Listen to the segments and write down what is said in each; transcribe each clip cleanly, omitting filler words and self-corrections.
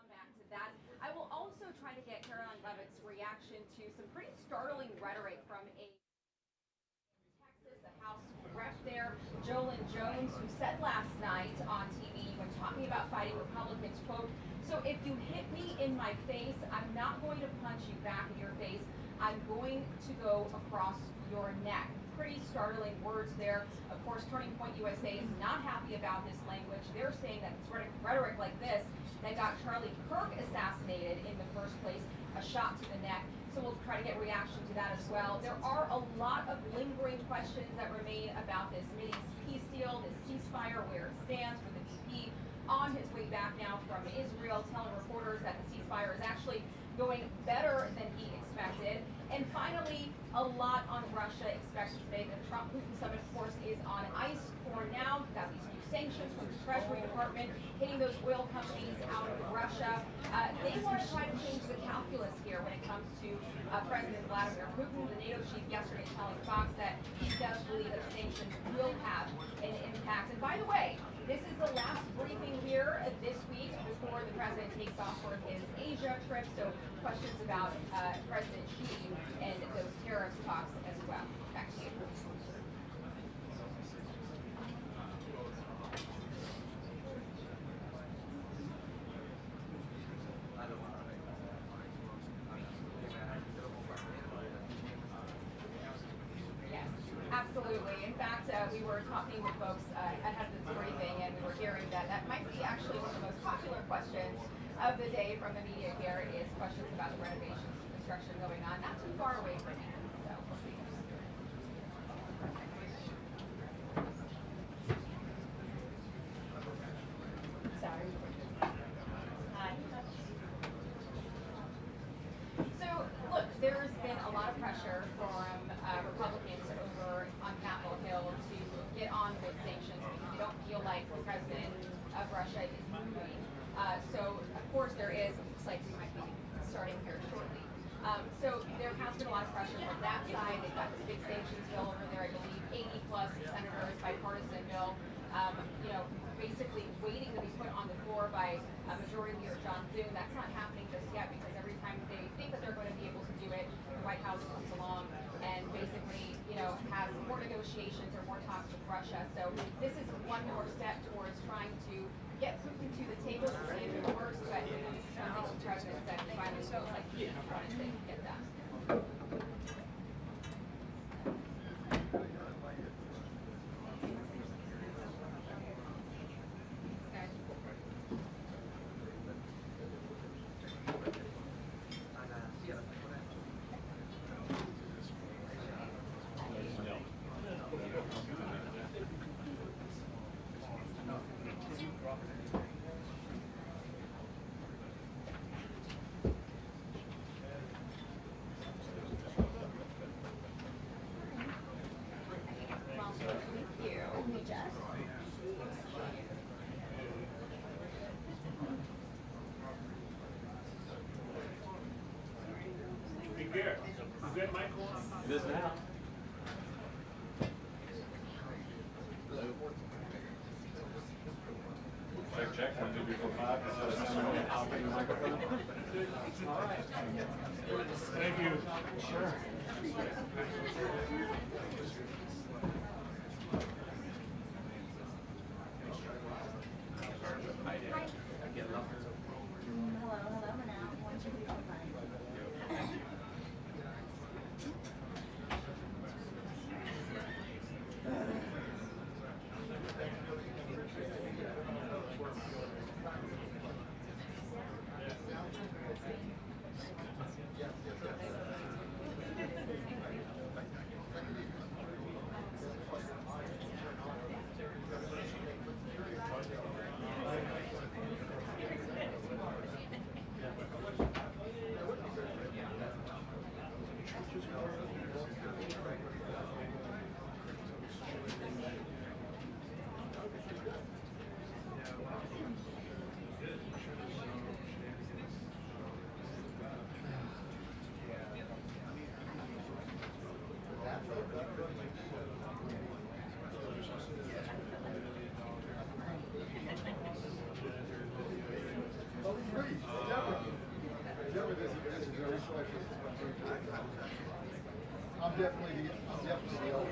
Come back to that. I will also try to get Karoline Leavitt's reaction to some pretty startling rhetoric from a Texas, a House rep there, Jolyn Jones, who said last night on TV when talking about fighting Republicans, quote, "So if you hit me in my face, I'm not going to punch you back in your face. I'm going to go across your neck." Pretty startling words there. Of course, Turning Point USA is not happy about this language. They're saying that it's rhetoric like this that got Charlie Kirk assassinated in the first place, a shot to the neck. So we'll try to get reaction to that as well. There are a lot of lingering questions that remain about this Mideast peace deal, this ceasefire, where it stands, with the VP on his way back now from Israel, telling reporters that the ceasefire is actually going better than he expected. And finally, a lot on Russia expected today. The Trump-Putin summit, of course, is on ice for now. We've got these new sanctions from the Treasury Department hitting those oil companies out of Russia. They want to try to change the calculus here when it comes to President Vladimir Putin. The NATO chief yesterday telling Fox that he does believe that sanctions will have an impact. And by the way, this is the last briefing here this week before the president takes off for his Asia trip. So questions about President Xi and those tariff talks as well. Back to you. Absolutely. In fact, we were talking with folks ahead of this briefing, and we were hearing that that might be actually one of the most popular questions of the day from the media here is questions about the renovations and construction going on not too far away from here. So we'll see. Sorry. Hi. So, look, there's been a lot of pressure from Republicans over on Capitol Hill to get on with sanctions because they don't feel like the president of Russia is moving. So, of course, there is, looks like we might be starting here shortly. So there has been a lot of pressure from that side. They've got this big sanctions bill over there, I believe 80 plus senators, bipartisan bill, basically waiting to be put on the floor by Majority Leader John Thune. That's not happening just yet because every time they think that they're going to be able to do it, the White House comes along and basically, has more negotiations or more talks with Russia. So this is one more step towards trying to get Putin to the table to see if it works, but this is something the president said he finally feels like he wanted to get done. Is that Michael? It is now. Check. 1, 2, 3, 4, 5. I'll bring the microphone. All right. Thank you. Sure. I'm definitely the old.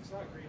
It's not great.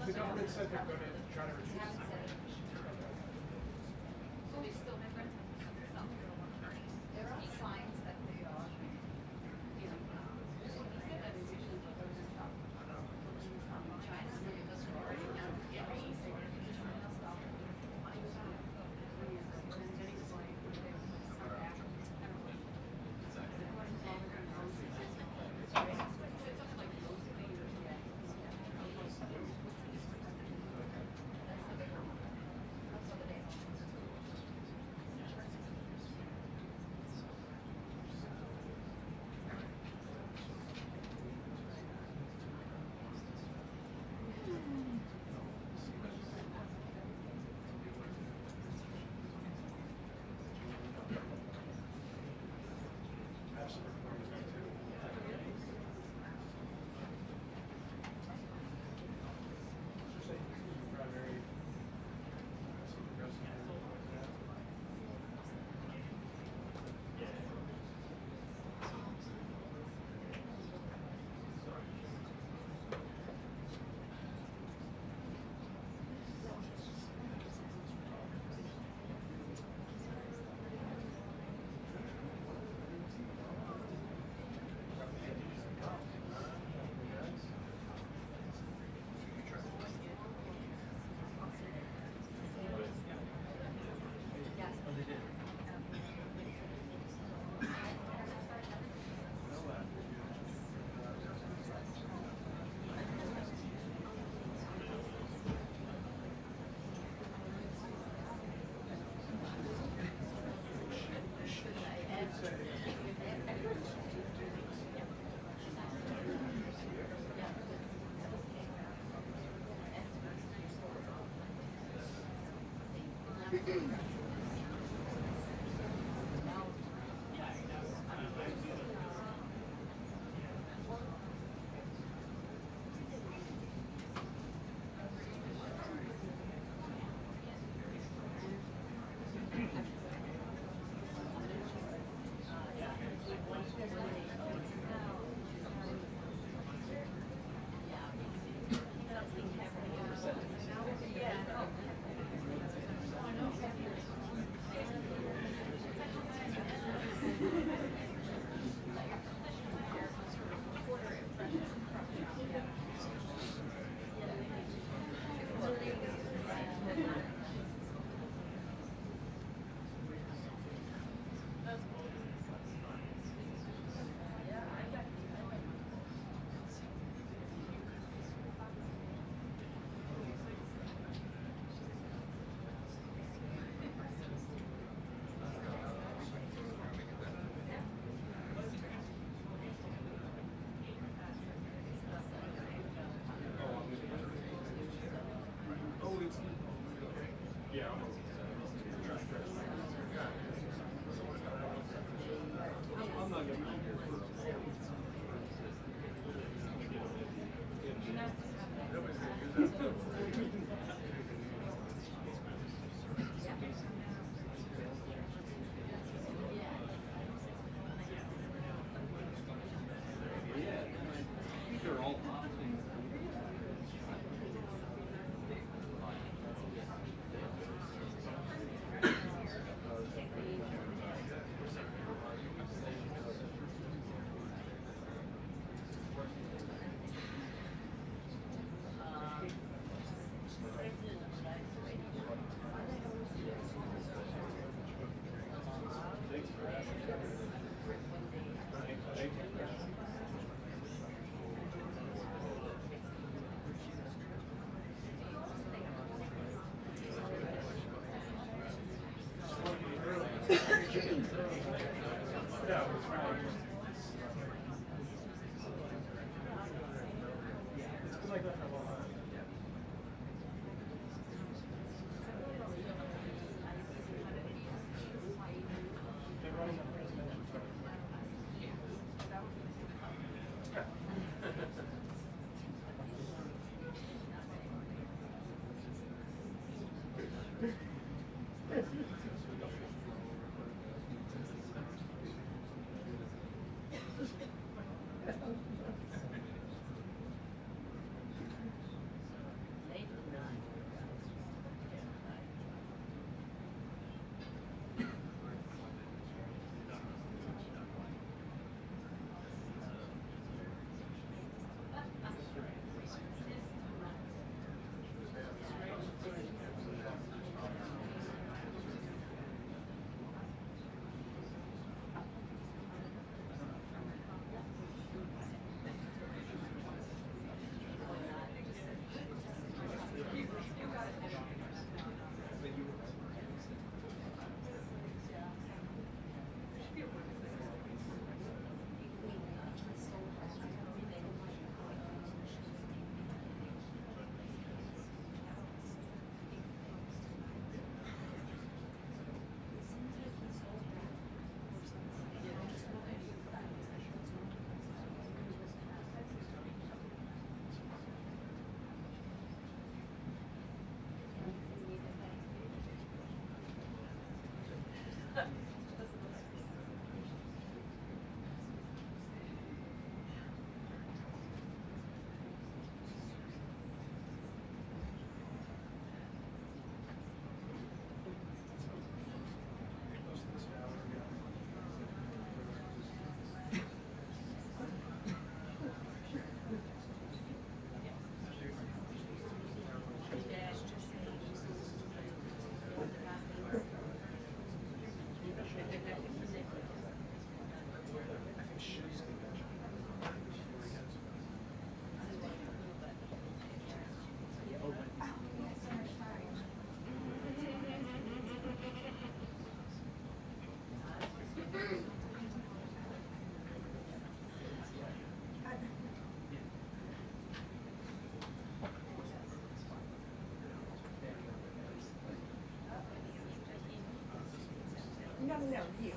The government said they're going to try to reduce it. gotta know you.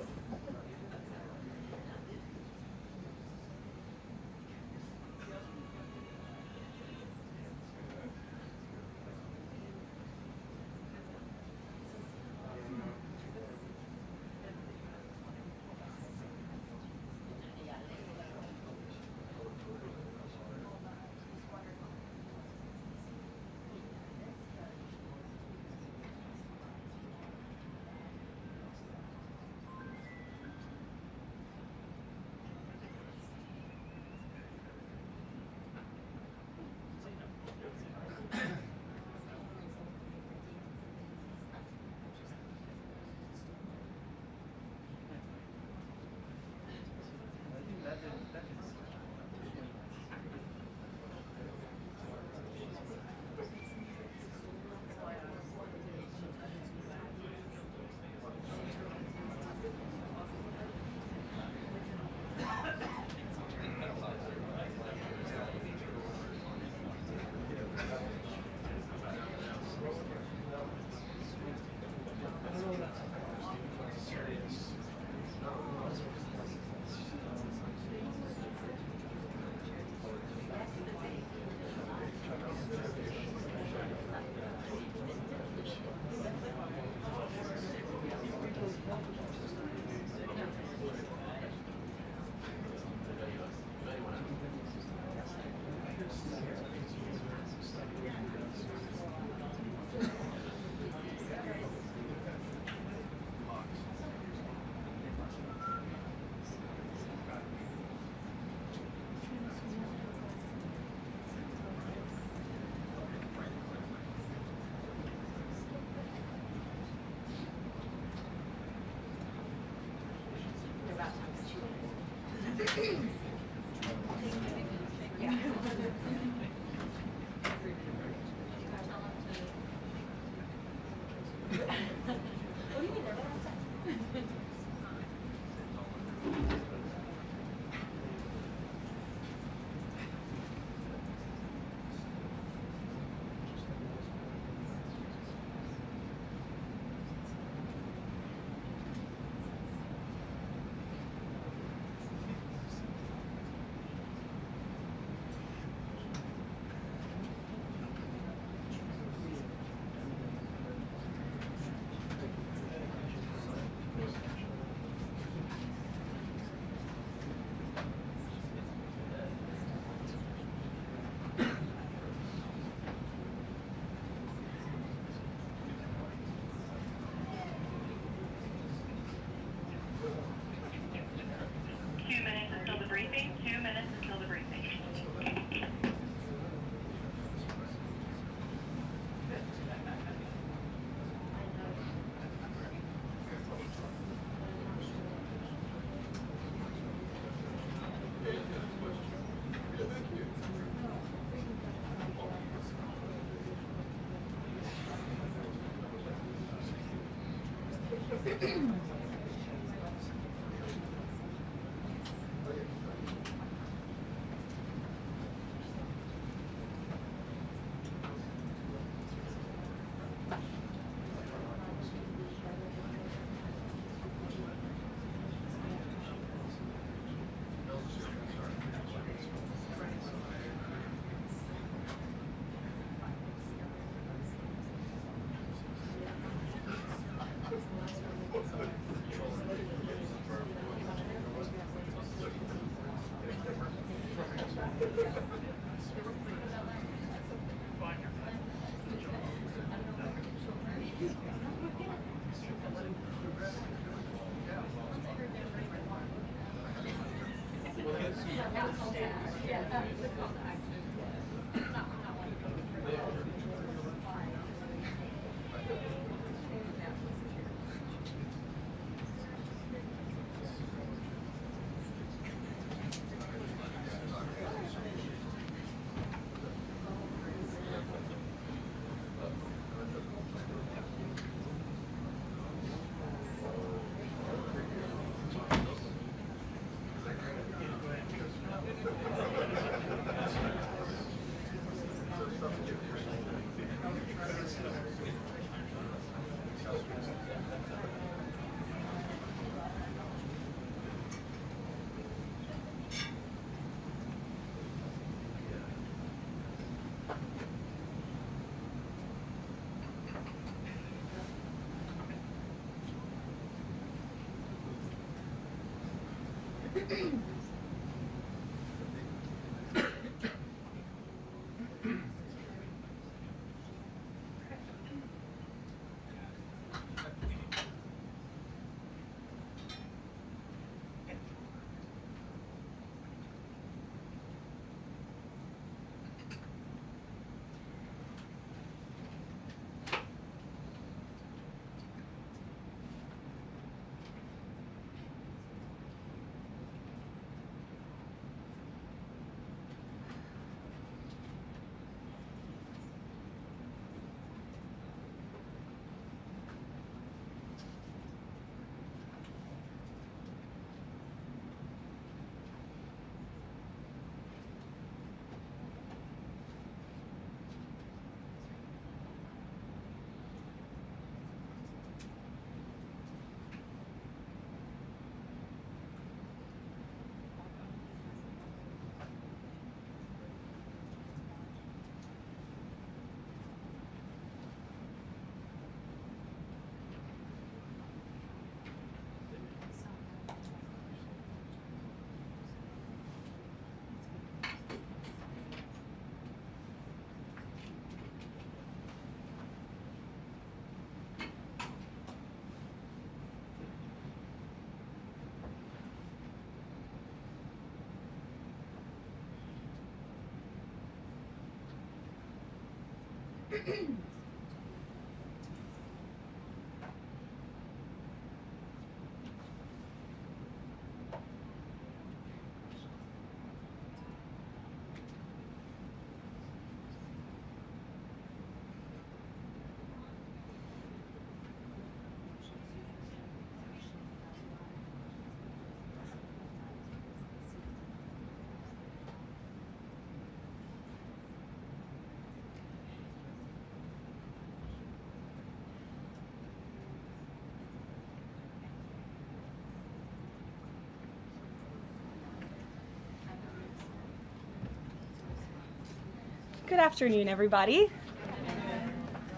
Good afternoon, everybody.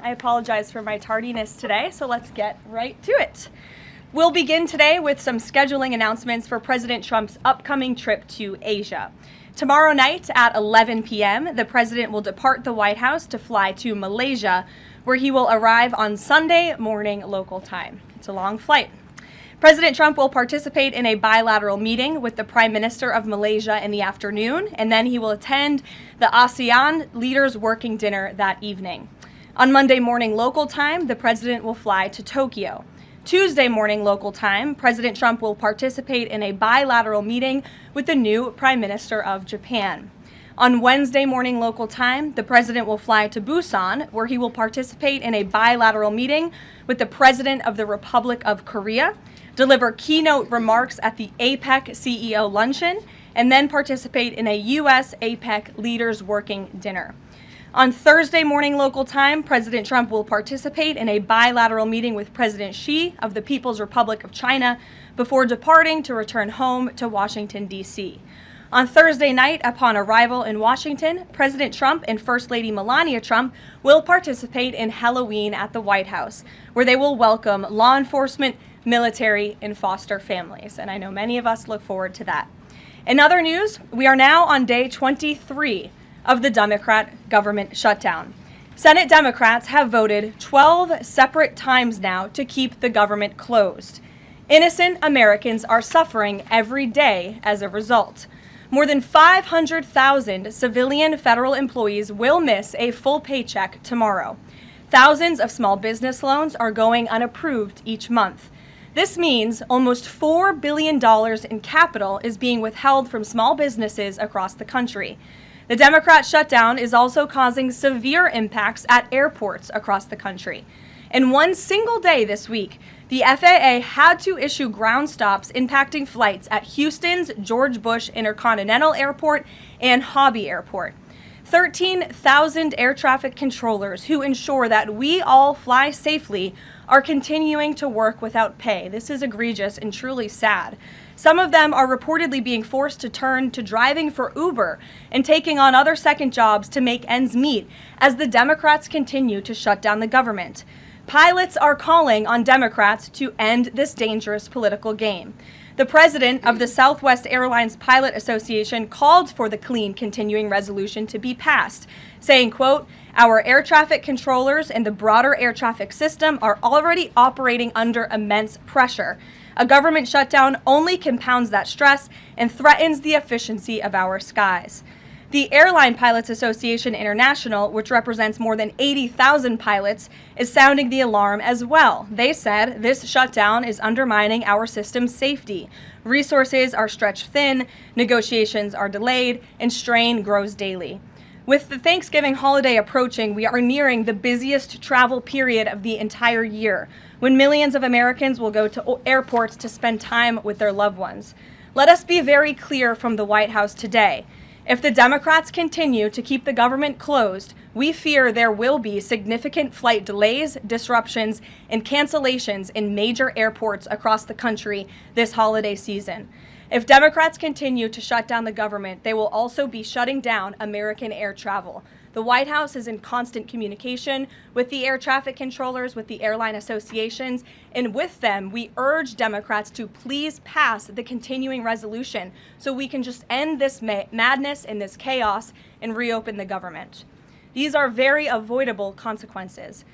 I apologize for my tardiness today, so let's get right to it. We'll begin today with some scheduling announcements for President Trump's upcoming trip to Asia. Tomorrow night at 11 p.m., the president will depart the White House to fly to Malaysia, where he will arrive on Sunday morning local time. It's a long flight. President Trump will participate in a bilateral meeting with the Prime Minister of Malaysia in the afternoon, and then he will attend the ASEAN Leaders Working Dinner that evening. On Monday morning local time, the president will fly to Tokyo. Tuesday morning local time, President Trump will participate in a bilateral meeting with the new Prime Minister of Japan. On Wednesday morning local time, the president will fly to Busan, where he will participate in a bilateral meeting with the President of the Republic of Korea, deliver keynote remarks at the APEC CEO luncheon, and then participate in a U.S. APEC Leaders Working Dinner. On Thursday morning local time, President Trump will participate in a bilateral meeting with President Xi of the People's Republic of China before departing to return home to Washington, D.C. On Thursday night, upon arrival in Washington, President Trump and First Lady Melania Trump will participate in Halloween at the White House, where they will welcome law enforcement, military, and foster families. And I know many of us look forward to that. In other news, we are now on day 23 of the Democrat government shutdown. Senate Democrats have voted 12 separate times now to keep the government closed. Innocent Americans are suffering every day as a result. More than 500,000 civilian federal employees will miss a full paycheck tomorrow. Thousands of small business loans are going unapproved each month. This means almost $4 billion in capital is being withheld from small businesses across the country. The Democrat shutdown is also causing severe impacts at airports across the country. In one single day this week, the FAA had to issue ground stops impacting flights at Houston's George Bush Intercontinental Airport and Hobby Airport. 13,000 air traffic controllers who ensure that we all fly safely are continuing to work without pay. This is egregious and truly sad. Some of them are reportedly being forced to turn to driving for Uber and taking on other second jobs to make ends meet as the Democrats continue to shut down the government. Pilots are calling on Democrats to end this dangerous political game. The president of the Southwest Airlines Pilot Association called for the clean continuing resolution to be passed, saying, quote, "Our air traffic controllers and the broader air traffic system are already operating under immense pressure. A government shutdown only compounds that stress and threatens the efficiency of our skies." The Airline Pilots Association International, which represents more than 80,000 pilots, is sounding the alarm as well. They said this shutdown is undermining our system's safety. Resources are stretched thin, negotiations are delayed, and strain grows daily. With the Thanksgiving holiday approaching, we are nearing the busiest travel period of the entire year, when millions of Americans will go to airports to spend time with their loved ones. Let us be very clear from the White House today. If the Democrats continue to keep the government closed, we fear there will be significant flight delays, disruptions, and cancellations in major airports across the country this holiday season. If Democrats continue to shut down the government, they will also be shutting down American air travel. The White House is in constant communication with the air traffic controllers, with the airline associations, and with them, we urge Democrats to please pass the continuing resolution so we can just end this madness and this chaos and reopen the government. These are very avoidable consequences.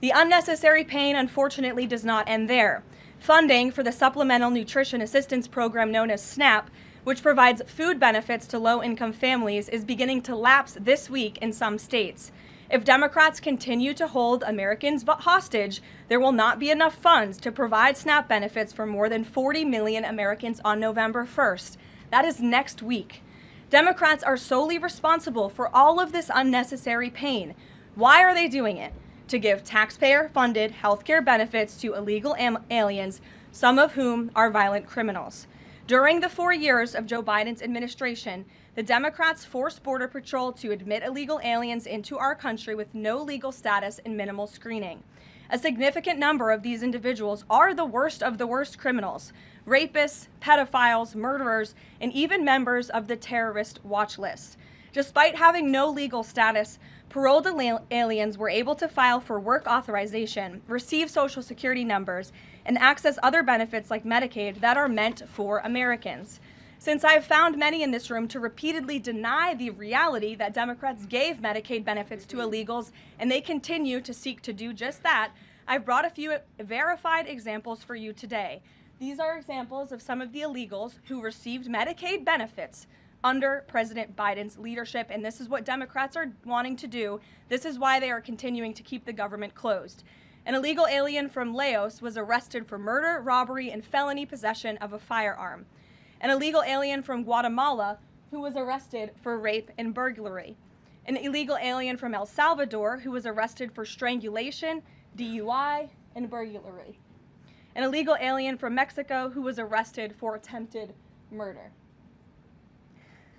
The unnecessary pain, unfortunately, does not end there. Funding for the Supplemental Nutrition Assistance Program known as SNAP, which provides food benefits to low-income families, is beginning to lapse this week in some states. If Democrats continue to hold Americans hostage, there will not be enough funds to provide SNAP benefits for more than 40 million Americans on November 1st. That is next week. Democrats are solely responsible for all of this unnecessary pain. Why are they doing it? To give taxpayer-funded health care benefits to illegal aliens, some of whom are violent criminals. During the 4 years of Joe Biden's administration, the Democrats forced Border Patrol to admit illegal aliens into our country with no legal status and minimal screening. A significant number of these individuals are the worst of the worst criminals: rapists, pedophiles, murderers, and even members of the terrorist watch list. Despite having no legal status, paroled aliens were able to file for work authorization, receive Social Security numbers, and access other benefits like Medicaid that are meant for Americans. Since I've found many in this room to repeatedly deny the reality that Democrats gave Medicaid benefits to illegals and they continue to seek to do just that, I've brought a few verified examples for you today. These are examples of some of the illegals who received Medicaid benefits under President Biden's leadership, and this is what Democrats are wanting to do. This is why they are continuing to keep the government closed. An illegal alien from Laos was arrested for murder, robbery, and felony possession of a firearm. An illegal alien from Guatemala who was arrested for rape and burglary. An illegal alien from El Salvador who was arrested for strangulation, DUI, and burglary. An illegal alien from Mexico who was arrested for attempted murder.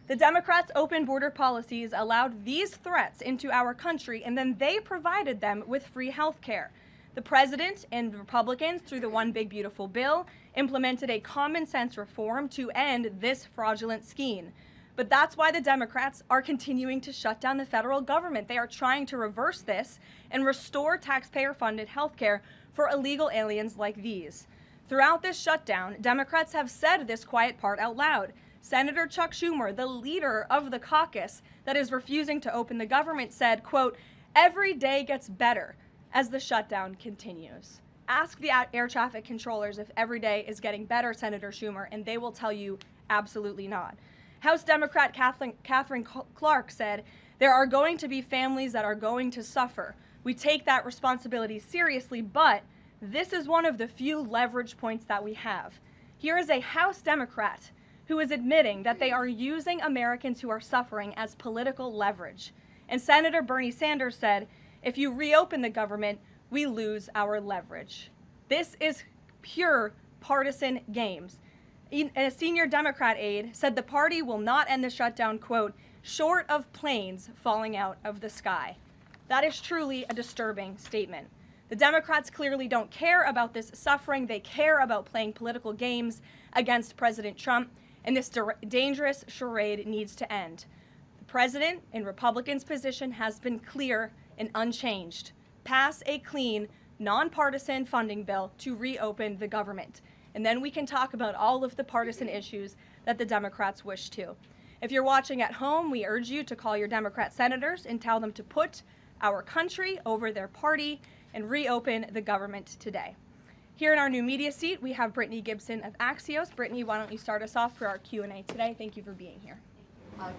The Democrats' open border policies allowed these threats into our country, and then they provided them with free health care. The president and Republicans, through the One Big Beautiful Bill, implemented a common sense reform to end this fraudulent scheme. But that's why the Democrats are continuing to shut down the federal government. They are trying to reverse this and restore taxpayer-funded health care for illegal aliens like these. Throughout this shutdown, Democrats have said this quiet part out loud. Senator Chuck Schumer, the leader of the caucus that is refusing to open the government, said, quote, "Every day gets better as the shutdown continues." Ask the air traffic controllers if every day is getting better, Senator Schumer, and they will tell you absolutely not. House Democrat Catherine Clark said, "There are going to be families that are going to suffer. We take that responsibility seriously, but this is one of the few leverage points that we have." Here is a House Democrat who is admitting that they are using Americans who are suffering as political leverage. And Senator Bernie Sanders said, "If you reopen the government, we lose our leverage." This is pure partisan games. A senior Democrat aide said the party will not end the shutdown, quote, "short of planes falling out of the sky." That is truly a disturbing statement. The Democrats clearly don't care about this suffering. They care about playing political games against President Trump, and this dangerous charade needs to end. The president and Republicans' position has been clear and unchanged. Pass a clean, nonpartisan funding bill to reopen the government. and then we can talk about all of the partisan issues that the Democrats wish to. If you're watching at home, we urge you to call your Democrat senators and tell them to put our country over their party and reopen the government today. Here in our new media seat, we have Brittany Gibson of Axios. Brittany, why don't you start us off for our Q&A today? Thank you for being here.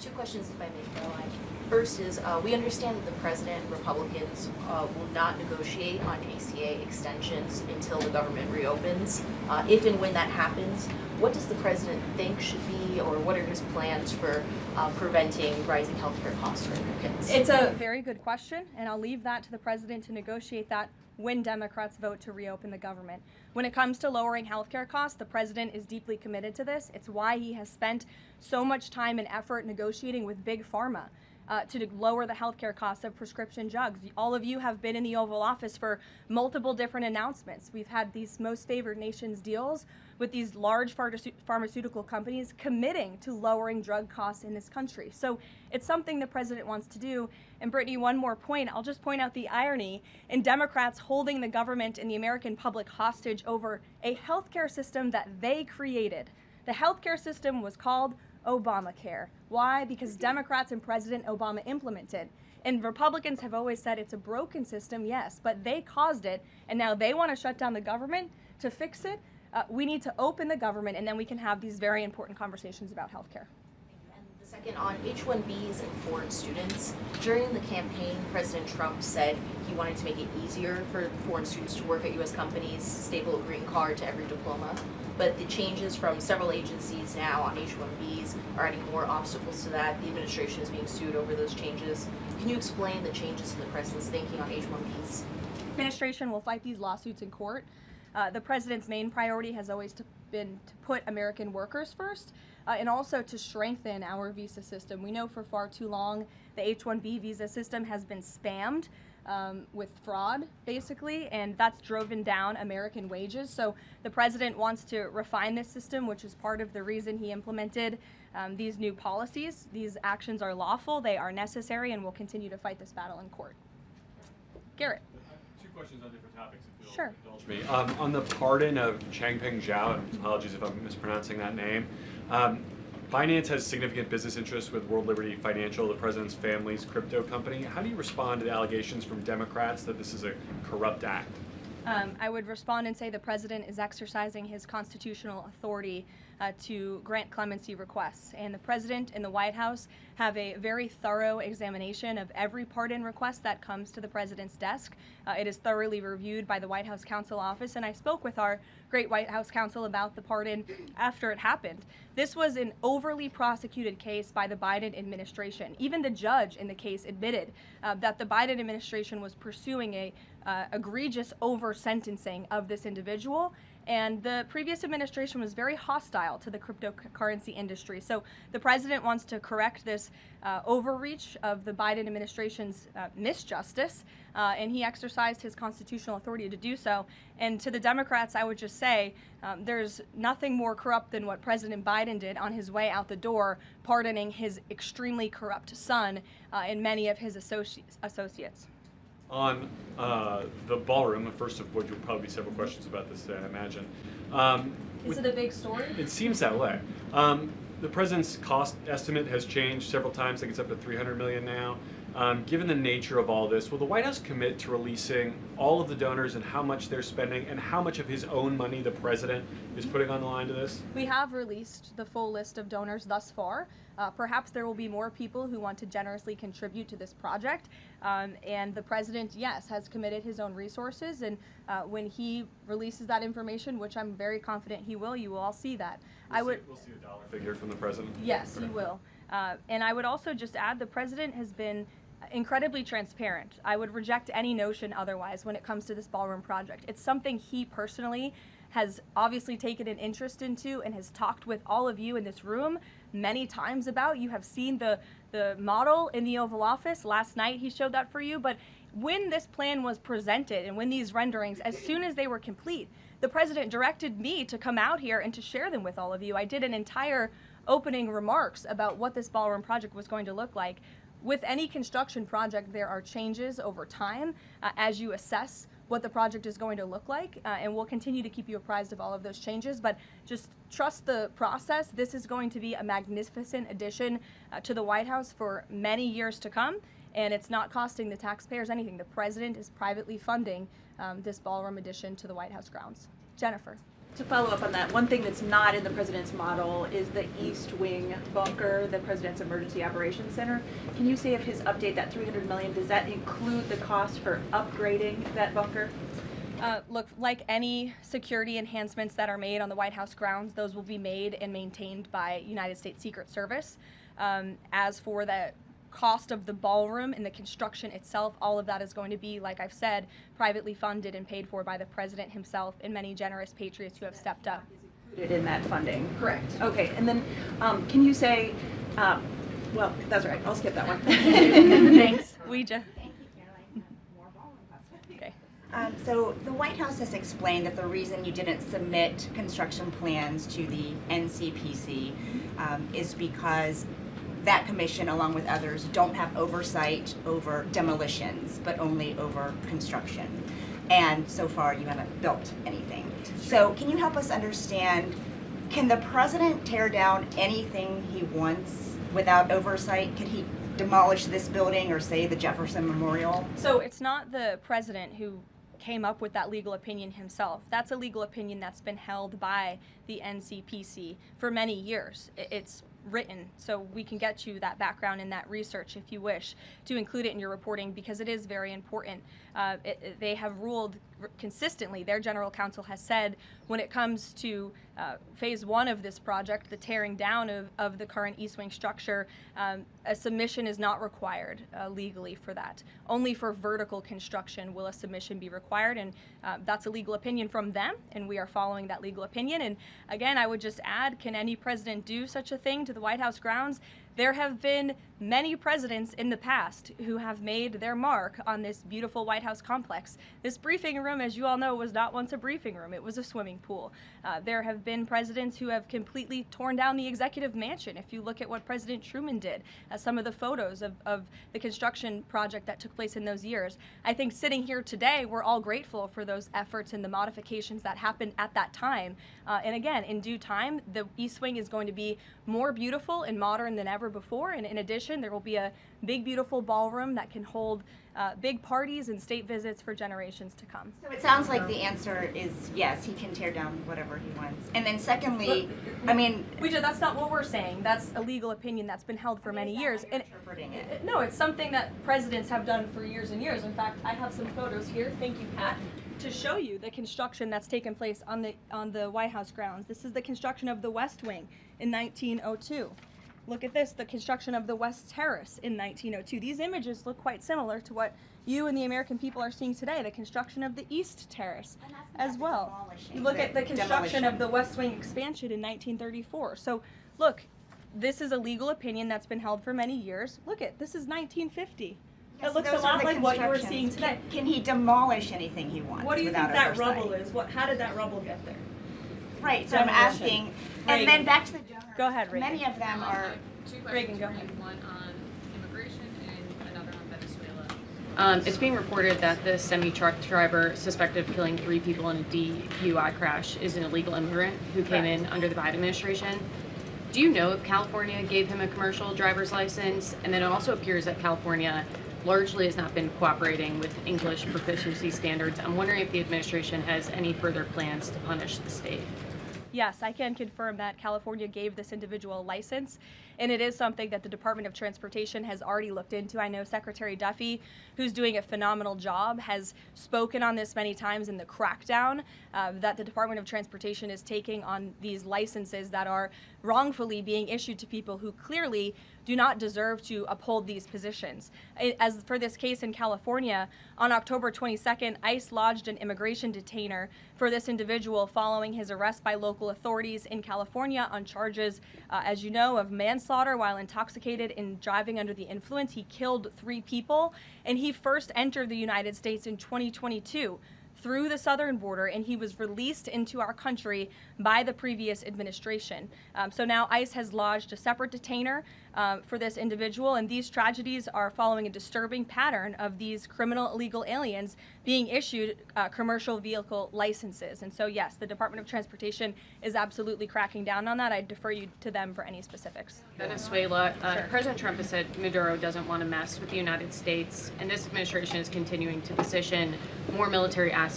Two questions, if I may, Karoline. First is, we understand that the president and Republicans will not negotiate on ACA extensions until the government reopens. If and when that happens, what does the president think should be, or what are his plans for preventing rising healthcare costs for Americans? It's a very good question, and I'll leave that to the president to negotiate that when Democrats vote to reopen the government. When it comes to lowering healthcare costs, the president is deeply committed to this. It's why he has spent so much time and effort negotiating with Big Pharma to lower the healthcare costs of prescription drugs. All of you have been in the Oval Office for multiple different announcements. We've had these most favored nations deals with these large pharmaceutical companies committing to lowering drug costs in this country. So it's something the president wants to do. And Brittany, one more point. I'll just point out the irony in Democrats holding the government and the American public hostage over a healthcare system that they created. The healthcare system was called Obamacare. Why? Because Democrats and President Obama implemented. And Republicans have always said it's a broken system, yes, but they caused it, and now they want to shut down the government to fix it. We need to open the government, and then we can have these very important conversations about healthcare. And the second, on H-1Bs and foreign students, during the campaign, President Trump said he wanted to make it easier for foreign students to work at U.S. companies, staple a green card to every diploma. But the changes from several agencies now on H-1Bs are adding more obstacles to that. The administration is being sued over those changes. Can you explain the changes in the president's thinking on H-1Bs? Administration will fight these lawsuits in court. The president's main priority has always been to put American workers first and also to strengthen our visa system. We know for far too long the H-1B visa system has been spammed with fraud, basically, and that's driven down American wages. So the president wants to refine this system, which is part of the reason he implemented these new policies. These actions are lawful, they are necessary, and we'll continue to fight this battle in court. Garrett. Two questions on different topics, if you'll Sure. indulge me. On the pardon of Changpeng Zhao, and apologies if I'm mispronouncing that name, Binance has significant business interests with World Liberty Financial, the president's family's crypto company. How do you respond to the allegations from Democrats that this is a corrupt act? I would respond and say the president is exercising his constitutional authority to grant clemency requests. And the president and the White House have a very thorough examination of every pardon request that comes to the president's desk. It is thoroughly reviewed by the White House Counsel Office, and I spoke with our great White House counsel about the pardon after it happened. This was an overly prosecuted case by the Biden administration. Even the judge in the case admitted that the Biden administration was pursuing a egregious over-sentencing of this individual, and the previous administration was very hostile to the cryptocurrency industry. So the president wants to correct this overreach of the Biden administration's misjustice, and he exercised his constitutional authority to do so. And to the Democrats, I would just say there's nothing more corrupt than what President Biden did on his way out the door, pardoning his extremely corrupt son and many of his associates. On the ballroom, first of which will probably be several questions about this today, I imagine. Is it a big story? It seems that way. The president's cost estimate has changed several times. I think it's up to $300 million now. Given the nature of all this, will the White House commit to releasing all of the donors and how much they're spending and how much of his own money the president is putting on the line to this? We have released the full list of donors thus far. Perhaps there will be more people who want to generously contribute to this project. And the president, yes, has committed his own resources. And when he releases that information, which I'm very confident he will, you will all see that. We'll see a dollar figure from the president? Yes, you will. And I would also just add the president has been incredibly transparent. I would reject any notion otherwise when it comes to this ballroom project. It's something he personally has obviously taken an interest into and has talked with all of you in this room many times about. You have seen the model in the Oval Office. Last night he showed that for you. But when this plan was presented and when these renderings, as soon as they were complete, the president directed me to come out here and to share them with all of you. I did an entire opening remarks about what this ballroom project was going to look like. With any construction project, there are changes over time as you assess what the project is going to look like, and we'll continue to keep you apprised of all of those changes, but just trust the process. This is going to be a magnificent addition to the White House for many years to come, and it's not costing the taxpayers anything. The president is privately funding this ballroom addition to the White House grounds. Jennifer. To follow up on that, one thing that's not in the president's model is the East Wing bunker, the president's emergency operations center. Can you say if his update, that $300 million, does that include the cost for upgrading that bunker? Look, like any security enhancements that are made on the White House grounds, those will be made and maintained by United States Secret Service. As for the cost of the ballroom and the construction itself, all of that is going to be, like I've said, privately funded and paid for by the president himself and many generous patriots who have stepped up. Included in that funding? Correct. Okay, and then can you say, well, that's all right, I'll skip that one. Thanks, Ouija. Thank you, Karoline. More ballroom questions. Okay. So the White House has explained that the reason you didn't submit construction plans to the NCPC is because that commission, along with others, don't have oversight over demolitions, but only over construction. And so far, you haven't built anything. So can you help us understand, can the president tear down anything he wants without oversight? Could he demolish this building or, say, the Jefferson Memorial? So it's not the president who came up with that legal opinion himself. That's a legal opinion that's been held by the NCPC for many years. It's written, so we can get you that background and that research if you wish to include it in your reporting, because it is very important. They have ruled consistently, their general counsel has said, when it comes to phase one of this project, the tearing down of the current East Wing structure, a submission is not required legally for that. Only for vertical construction will a submission be required, and that's a legal opinion from them, and we are following that legal opinion. And again, I would just add, can any president do such a thing to the White House grounds? There have been many presidents in the past who have made their mark on this beautiful White House complex. This briefing room, as you all know, was not once a briefing room. It was a swimming pool. There have been presidents who have completely torn down the executive mansion. If you look at what President Truman did, some of the photos of the construction project that took place in those years, I think sitting here today, we're all grateful for those efforts and the modifications that happened at that time. And again, in due time, the East Wing is going to be more beautiful and modern than ever before. And in addition, there will be a big, beautiful ballroom that can hold big parties and state visits for generations to come. So it sounds like the answer is yes, he can tear down whatever he wants. And then secondly, Ouija, that's not what we're saying. That's a legal opinion that's been held for many years. And interpreting it. No, it's something that presidents have done for years and years. In fact, I have some photos here. Thank you, Pat, to show you the construction that's taken place on the White House grounds. This is the construction of the West Wing in 1902. Look at this, the construction of the West Terrace in 1902. These images look quite similar to what you and the American people are seeing today, the construction of the East Terrace as well. You look at the construction of the West Wing expansion in 1934. So look, this is a legal opinion that's been held for many years. Look at, this is 1950. Yes, it looks a lot like what you were seeing today. Can he demolish anything he wants? What do you think without that oversight? rubble is? How did that rubble get there? Right, so I'm asking, and then back to the donors. Go ahead, Reagan. Many of them are. Two Reagan, questions, go ahead. one on immigration and another on Venezuela. It's being reported that the semi-truck driver suspected of killing 3 people in a DUI crash is an illegal immigrant who came in under the Biden administration. Do you know if California gave him a commercial driver's license? And then it also appears that California largely has not been cooperating with English proficiency standards. I'm wondering if the administration has any further plans to punish the state. Yes, I can confirm that California gave this individual a license, and it is something that the Department of Transportation has already looked into. I know Secretary Duffy, who's doing a phenomenal job, has spoken on this many times in the crackdown that the Department of Transportation is taking on these licenses that are wrongfully being issued to people who clearly do not deserve to uphold these positions. As for this case in California, on October 22nd, ICE lodged an immigration detainer for this individual following his arrest by local authorities in California on charges, as you know, of manslaughter while intoxicated and driving under the influence. He killed 3 people, and he first entered the United States in 2022 through the southern border, and he was released into our country by the previous administration. So now ICE has lodged a separate detainer for this individual, and these tragedies are following a disturbing pattern of these criminal illegal aliens being issued commercial vehicle licenses. And so yes, the Department of Transportation is absolutely cracking down on that. I defer you to them for any specifics. Venezuela, President Trump has said Maduro doesn't want to mess with the United States, and this administration is continuing to position more military assets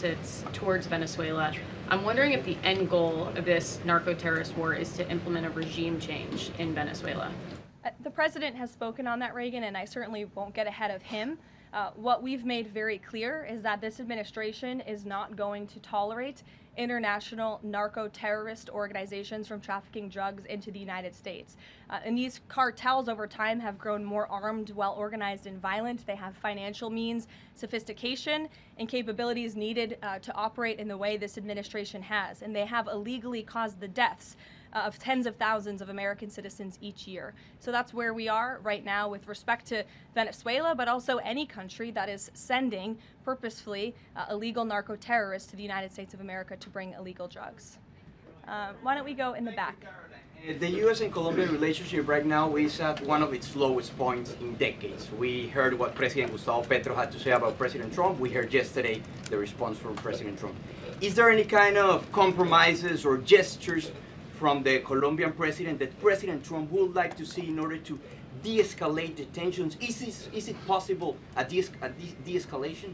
towards Venezuela. I'm wondering if the end goal of this narco-terrorist war is to implement a regime change in Venezuela. The president has spoken on that, Reagan, and I certainly won't get ahead of him. What we've made very clear is that this administration is not going to tolerate international narco-terrorist organizations from trafficking drugs into the United States. And these cartels over time have grown more armed, well-organized, and violent. They have financial means, sophistication, and capabilities needed to operate in the way this administration has. And they have illegally caused the deaths of tens of thousands of American citizens each year. So that's where we are right now with respect to Venezuela, but also any country that is sending purposefully illegal narco-terrorists to the United States of America to bring illegal drugs. Why don't we go in the back? The U.S. and Colombian relationship right now is at one of its lowest points in decades. We heard what President Gustavo Petro had to say about President Trump. We heard yesterday the response from President Trump. Is there any kind of compromises or gestures from the Colombian president that President Trump would like to see in order to de-escalate the tensions? Is it possible a de-escalation?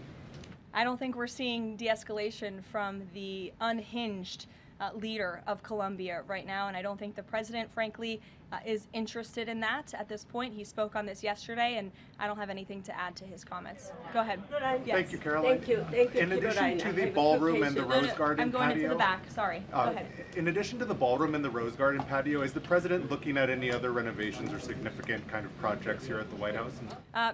I don't think we're seeing de-escalation from the unhinged leader of Colombia right now, and I don't think the president, frankly, is interested in that at this point. He spoke on this yesterday, and I don't have anything to add to his comments. Go ahead. Yes. Thank you, Caroline. Thank you. In addition to the ballroom and the Rose Garden I'm going patio, into the back, sorry. Go ahead. In addition to the ballroom and the Rose Garden patio, is the president looking at any other renovations or significant kind of projects here at the White House?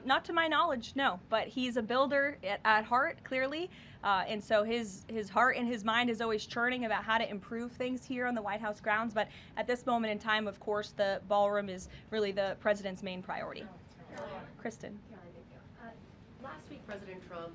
Not to my knowledge, no, but he's a builder at heart, clearly. And so his heart and his mind is always churning about how to improve things here on the White House grounds. But at this moment in time, of course, the ballroom is really the president's main priority. Kristen. Last week, President Trump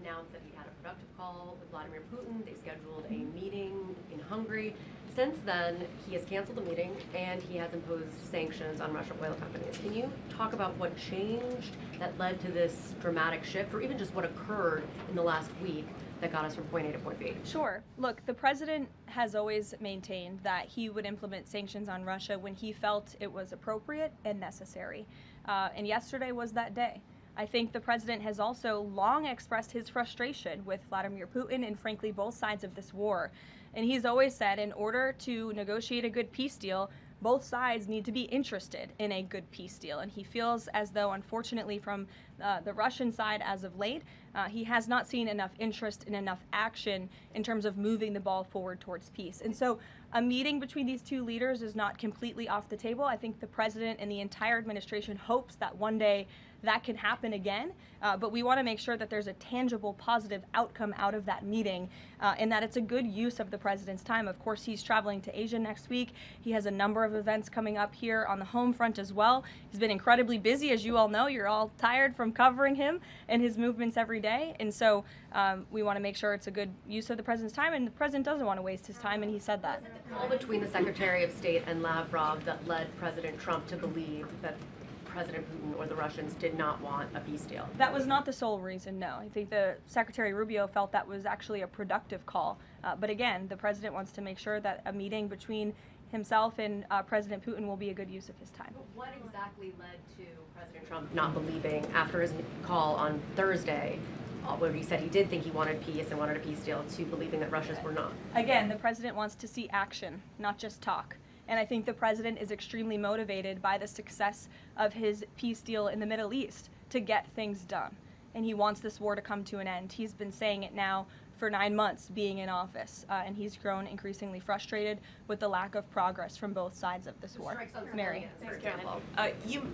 announced that he had a productive call with Vladimir Putin. They scheduled a meeting in Hungary. Since then, he has canceled the meeting and he has imposed sanctions on Russian oil companies. Can you talk about what changed that led to this dramatic shift, or even just what occurred in the last week that got us from point A to point B? Sure. Look, the president has always maintained that he would implement sanctions on Russia when he felt it was appropriate and necessary. And yesterday was that day. I think the president has also long expressed his frustration with Vladimir Putin and, frankly, both sides of this war. And he's always said in order to negotiate a good peace deal, both sides need to be interested in a good peace deal. And he feels as though, unfortunately, from the Russian side as of late, he has not seen enough interest and enough action in terms of moving the ball forward towards peace. And so a meeting between these two leaders is not completely off the table. I think the president and the entire administration hopes that one day that can happen again, but we want to make sure that there's a tangible, positive outcome out of that meeting, and that it's a good use of the president's time. Of course, he's traveling to Asia next week. He has a number of events coming up here on the home front as well. He's been incredibly busy, as you all know. You're all tired from covering him and his movements every day, and so we want to make sure it's a good use of the president's time, and the president doesn't want to waste his time, and he said that. Was it the call between the Secretary of State and Lavrov that led President Trump to believe that President Putin or the Russians did not want a peace deal? That was not the sole reason, no. I think the Secretary Rubio felt that was actually a productive call. But again, the president wants to make sure that a meeting between himself and President Putin will be a good use of his time. But what exactly led to President Trump not believing, after his call on Thursday, where he said he did think he wanted peace and wanted a peace deal, to believing that Russians were not? Again, the president wants to see action, not just talk. And I think the president is extremely motivated by the success of his peace deal in the Middle East to get things done. And he wants this war to come to an end. He's been saying it now for 9 months being in office, and he's grown increasingly frustrated with the lack of progress from both sides of this war. Mary. For example.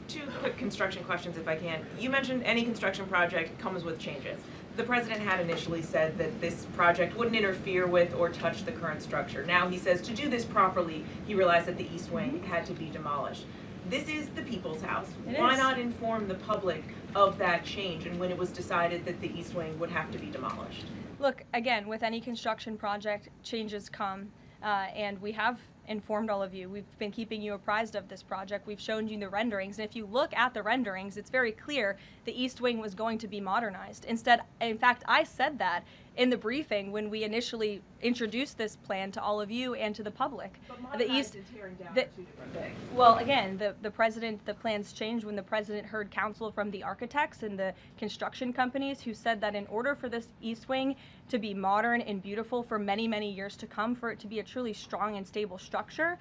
Two quick construction questions, if I can. You mentioned any construction project comes with changes. The president had initially said that this project wouldn't interfere with or touch the current structure. Now he says to do this properly, he realized that the East Wing had to be demolished. This is the people's house. Why not inform the public of that change and when it was decided that the East Wing would have to be demolished? Look, again, with any construction project, changes come, and we have informed all of you. We've been keeping you apprised of this project. We've shown you the renderings, and if you look at the renderings, it's very clear the East Wing was going to be modernized. Instead, in fact, I said that in the briefing when we initially introduced this plan to all of you and to the public. But the East, and tearing down are two different things. well, again, the plans changed when the president heard counsel from the architects and the construction companies who said that in order for this East Wing to be modern and beautiful for many, many years to come, for it to be a truly strong and stable structure,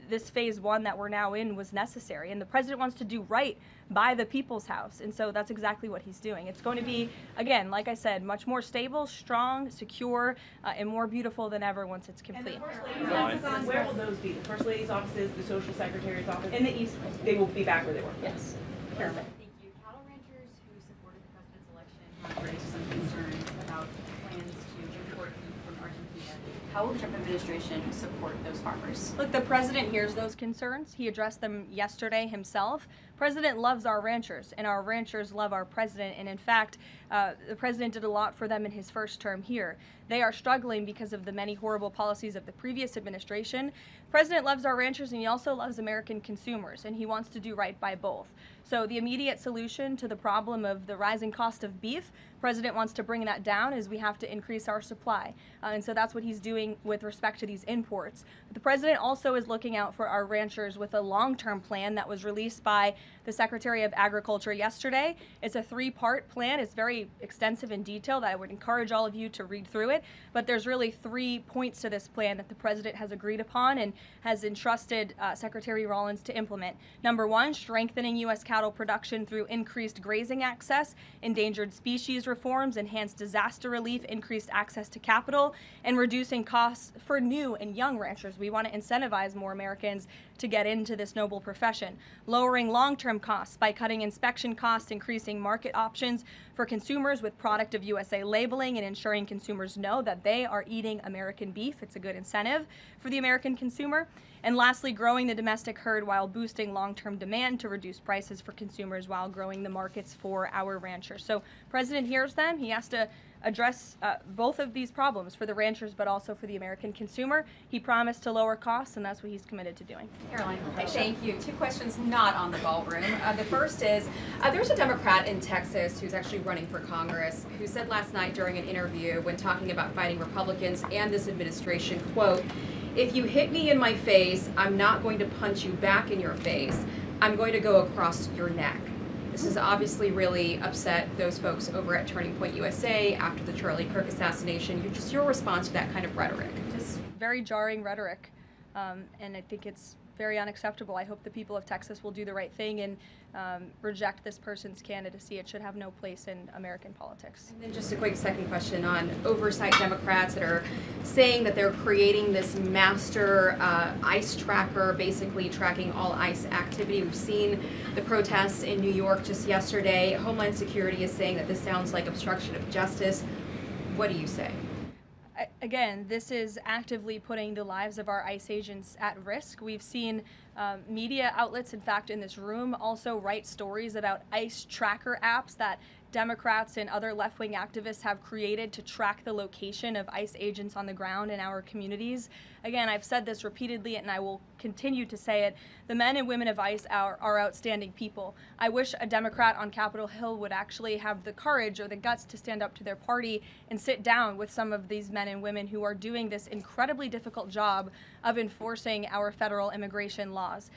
this phase 1 that we're now in was necessary. And the president wants to do right by the people's house. And so that's exactly what he's doing. It's going to be, again, like I said, much more stable, strong, secure, and more beautiful than ever once it's complete. And the First Lady's offices, where will those be? The First Lady's offices, the Social Secretary's office? In the East Wing. They will be back where they were? Yes. Thank you. Cattle ranchers who supported the president's election have raised some concerns about plans to import beef from Argentina. How will the Trump administration support those farmers? Look, the president hears those concerns. He addressed them yesterday himself. President loves our ranchers, and our ranchers love our president. And in fact, the president did a lot for them in his first term here. They are struggling because of the many horrible policies of the previous administration. President loves our ranchers, and he also loves American consumers, and he wants to do right by both. So the immediate solution to the problem of the rising cost of beef, President wants to bring that down, as we have to increase our supply. And so that's what he's doing with respect to these imports. But the president also is looking out for our ranchers with a long-term plan that was released by the Secretary of Agriculture yesterday. It's a 3-part plan. It's very extensive and detailed. I would encourage all of you to read through it. But there's really 3 points to this plan that the president has agreed upon and has entrusted Secretary Rollins to implement. Number 1, strengthening U.S. cattle production through increased grazing access, endangered species reforms, enhanced disaster relief, increased access to capital, and reducing costs for new and young ranchers. We want to incentivize more Americans to get into this noble profession. Lowering long-term costs by cutting inspection costs, increasing market options for consumers with product of USA labeling, and ensuring consumers know that they are eating American beef. It's a good incentive for the American consumer. And lastly, growing the domestic herd while boosting long-term demand to reduce prices for consumers while growing the markets for our ranchers. So President hears them. He has to address both of these problems for the ranchers, but also for the American consumer. He promised to lower costs, and that's what he's committed to doing. Karoline. Thank you. 2 questions not on the ballroom. The first is, there's a Democrat in Texas who's actually running for Congress who said last night during an interview when talking about fighting Republicans and this administration, quote, "If you hit me in my face, I'm not going to punch you back in your face. I'm going to go across your neck." This has obviously really upset those folks over at Turning Point USA after the Charlie Kirk assassination. Just your response to that kind of rhetoric. Just very jarring rhetoric, and I think it's very unacceptable. I hope the people of Texas will do the right thing and reject this person's candidacy. It should have no place in American politics. And then just a quick second question on oversight Democrats that are saying that they're creating this master ICE tracker, basically tracking all ICE activity. We've seen the protests in New York just yesterday. Homeland Security is saying that this sounds like obstruction of justice. What do you say? Again, this is actively putting the lives of our ICE agents at risk. We've seen media outlets, in fact, in this room, also write stories about ICE tracker apps that Democrats and other left-wing activists have created to track the location of ICE agents on the ground in our communities. Again, I've said this repeatedly, and I will continue to say it. The men and women of ICE are outstanding people. I wish a Democrat on Capitol Hill would actually have the courage or the guts to stand up to their party and sit down with some of these men and women who are doing this incredibly difficult job of enforcing our federal immigration laws.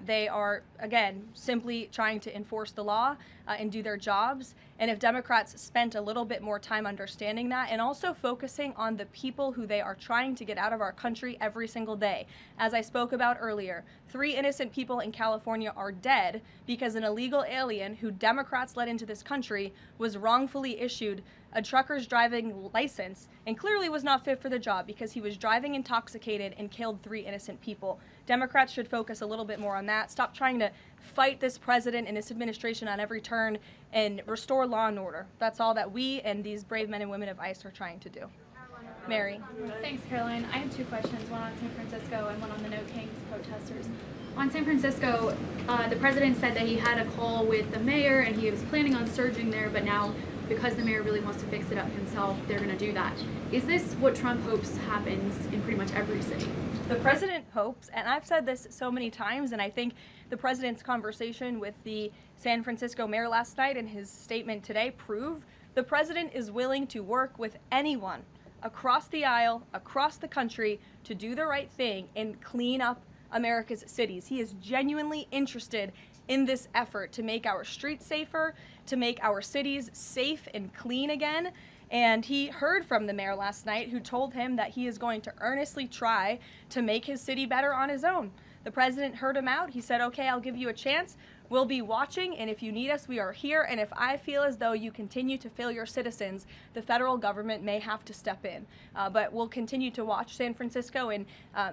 They are, again, simply trying to enforce the law and do their jobs. And if Democrats spent a little bit more time understanding that and also focusing on the people who they are trying to get out of our country every single day. As I spoke about earlier, 3 innocent people in California are dead because an illegal alien who Democrats let into this country was wrongfully issued a trucker's driving license and clearly was not fit for the job because he was driving intoxicated and killed 3 innocent people. Democrats should focus a little bit more on that. Stop trying to fight this president and this administration on every turn and restore law and order. That's all that we and these brave men and women of ICE are trying to do. Mary. Thanks, Caroline. I have 2 questions, one on San Francisco and one on the No Kings protesters. On San Francisco, the president said that he had a call with the mayor and he was planning on surging there, but now because the mayor really wants to fix it up himself, they're going to do that. Is this what Trump hopes happens in pretty much every city? The president hopes, and I've said this so many times, and I think the president's conversation with the San Francisco mayor last night and his statement today prove the president is willing to work with anyone across the aisle, across the country, to do the right thing and clean up America's cities. He is genuinely interested in this effort to make our streets safer, to make our cities safe and clean again. And he heard from the mayor last night, who told him that he is going to earnestly try to make his city better on his own. The president heard him out. He said, okay, I'll give you a chance. We'll be watching, and if you need us, we are here. And if I feel as though you continue to fail your citizens, the federal government may have to step in. But we'll continue to watch San Francisco, and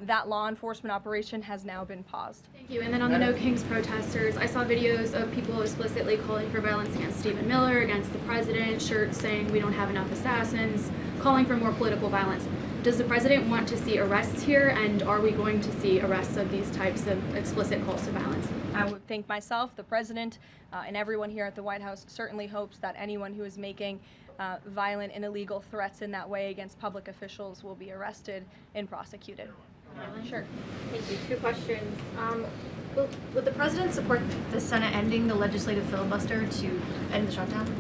that law enforcement operation has now been paused. Thank you. And then on the No Kings protesters, I saw videos of people explicitly calling for violence against Stephen Miller, against the president, shirts saying we don't have enough assassins, calling for more political violence. Does the president want to see arrests here, and are we going to see arrests of these types of explicit calls to violence? I would think myself, the president, and everyone here at the White House certainly hopes that anyone who is making violent and illegal threats in that way against public officials will be arrested and prosecuted. Sure. Thank you. 2 questions. Would the president support the Senate ending the legislative filibuster to end the shutdown?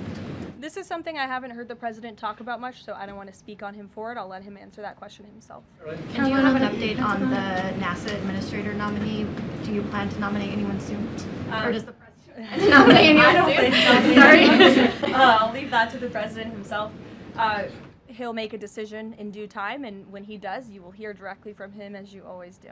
This is something I haven't heard the president talk about much, so I don't want to speak on him for it. I'll let him answer that question himself. And do you have an update on the NASA administrator nominee? Do you plan to nominate anyone soon? Or does the president nominate anyone soon? Sorry. I'll leave that to the president himself. He'll make a decision in due time, and when he does, you will hear directly from him, as you always do.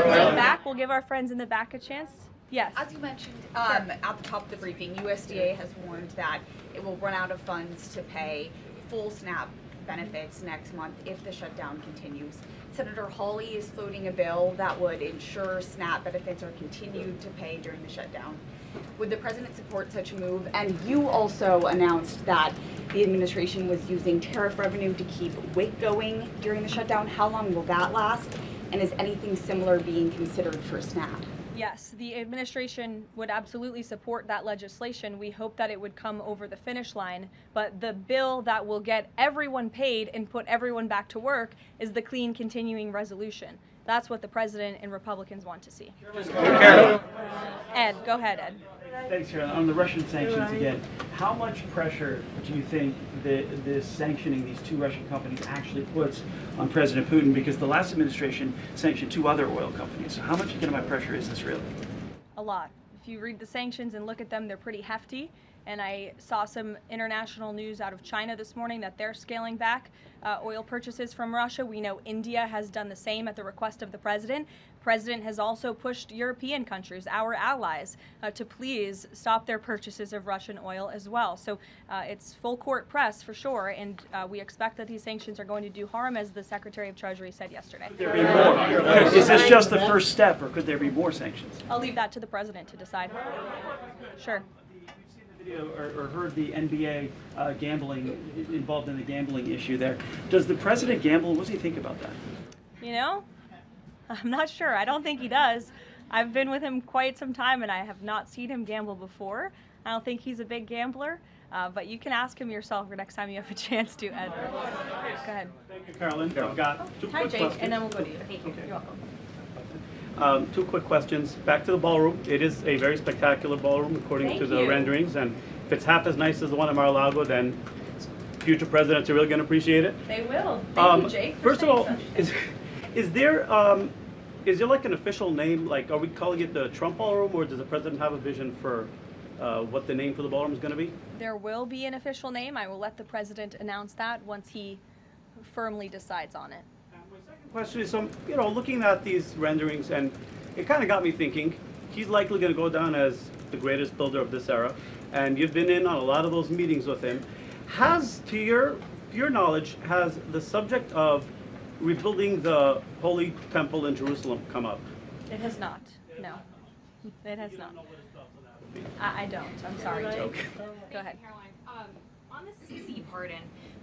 Back, we'll give our friends in the back a chance. Yes. As you mentioned at the top of the briefing, USDA has warned that it will run out of funds to pay full SNAP benefits next month if the shutdown continues. Senator Hawley is floating a bill that would ensure SNAP benefits are continued to pay during the shutdown. Would the president support such a move? And you also announced that the administration was using tariff revenue to keep WIC going during the shutdown. How long will that last? And is anything similar being considered for SNAP? Yes, the administration would absolutely support that legislation. We hope that it would come over the finish line, but the bill that will get everyone paid and put everyone back to work is the clean continuing resolution. That's what the president and Republicans want to see. Ed, go ahead, Ed. Thanks, Caroline. On the Russian sanctions again, how much pressure do you think this sanctioning these 2 Russian companies actually puts on President Putin? Because the last administration sanctioned 2 other oil companies. So how much economic pressure is this really? A lot. If you read the sanctions and look at them, they're pretty hefty. And I saw some international news out of China this morning that they're scaling back oil purchases from Russia. We know India has done the same at the request of the president. The president has also pushed European countries, our allies, to please stop their purchases of Russian oil as well. So it's full court press for sure, and we expect that these sanctions are going to do harm, as the Secretary of Treasury said yesterday. Could there be more? Is this just the first step, or could there be more sanctions? I'll leave that to the president to decide. Sure. Or heard the NBA gambling, involved in the gambling issue there. Does the president gamble? What does he think about that? You know, I'm not sure. I don't think he does. I've been with him quite some time, and I have not seen him gamble before. I don't think he's a big gambler, but you can ask him yourself for next time you have a chance to, Ed. Go ahead. Thank you, Caroline. I've got 2 Hi, quick Jake, questions. and then we'll go to you. Thank you. Okay. You're welcome. 2 quick questions. Back to the ballroom. It is a very spectacular ballroom according to the renderings, and if it's half as nice as the one in Mar-a-Lago, then future presidents are really going to appreciate it. They will. Thank you, Jake. First of all, is there like an official name? Like, are we calling it the Trump Ballroom, or does the president have a vision for what the name for the ballroom is going to be? There will be an official name. I will let the president announce that once he firmly decides on it. Question is, looking at these renderings, and it kind of got me thinking, he's likely going to go down as the greatest builder of this era, and you've been in on a lot of those meetings with him. To your knowledge, has the subject of rebuilding the Holy Temple in Jerusalem come up? It has not, no. It has not. I don't. I'm sorry, Jake. Go ahead. Caroline, on the CZ pardon,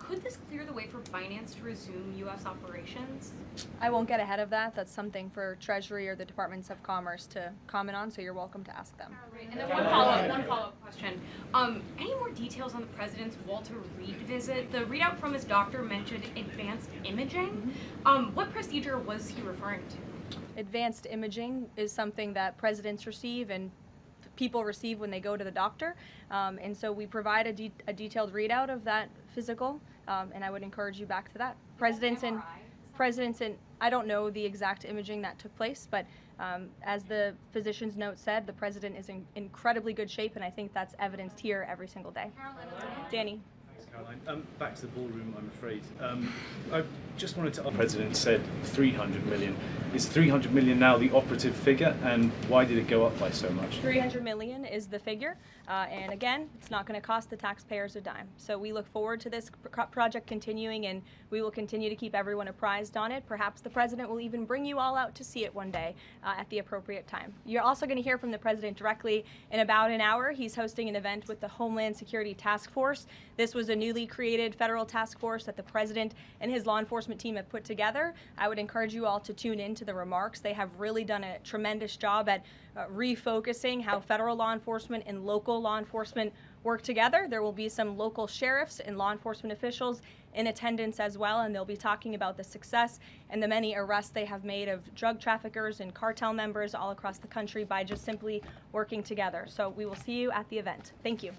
Could this clear the way for finance to resume U.S. operations? I won't get ahead of that. That's something for Treasury or the Departments of Commerce to comment on, so you're welcome to ask them. And then one follow-up question. Any more details on the president's Walter Reed visit? The readout from his doctor mentioned advanced imaging. What procedure was he referring to? Advanced imaging is something that presidents receive and people receive when they go to the doctor, and so we provide a detailed readout of that physical, and I would encourage you back to that. Presidents and I don't know the exact imaging that took place, but as the physician's note said, the president is in incredibly good shape, and I think that's evidenced here every single day. Danny. Caroline. Back to the ballroom, I'm afraid. I just wanted to. The president said 300 million. Is 300 million now the operative figure, and why did it go up by so much? 300 million is the figure, and again, it's not going to cost the taxpayers a dime. So we look forward to this project continuing, and we will continue to keep everyone apprised on it. Perhaps the president will even bring you all out to see it one day at the appropriate time. You're also going to hear from the president directly in about an hour. He's hosting an event with the Homeland Security Task Force. This was a newly created federal task force that the president and his law enforcement team have put together. I would encourage you all to tune in to the remarks. They have really done a tremendous job at refocusing how federal law enforcement and local law enforcement work together. There will be some local sheriffs and law enforcement officials in attendance as well, and they'll be talking about the success and the many arrests they have made of drug traffickers and cartel members all across the country by just simply working together. So we will see you at the event. Thank you.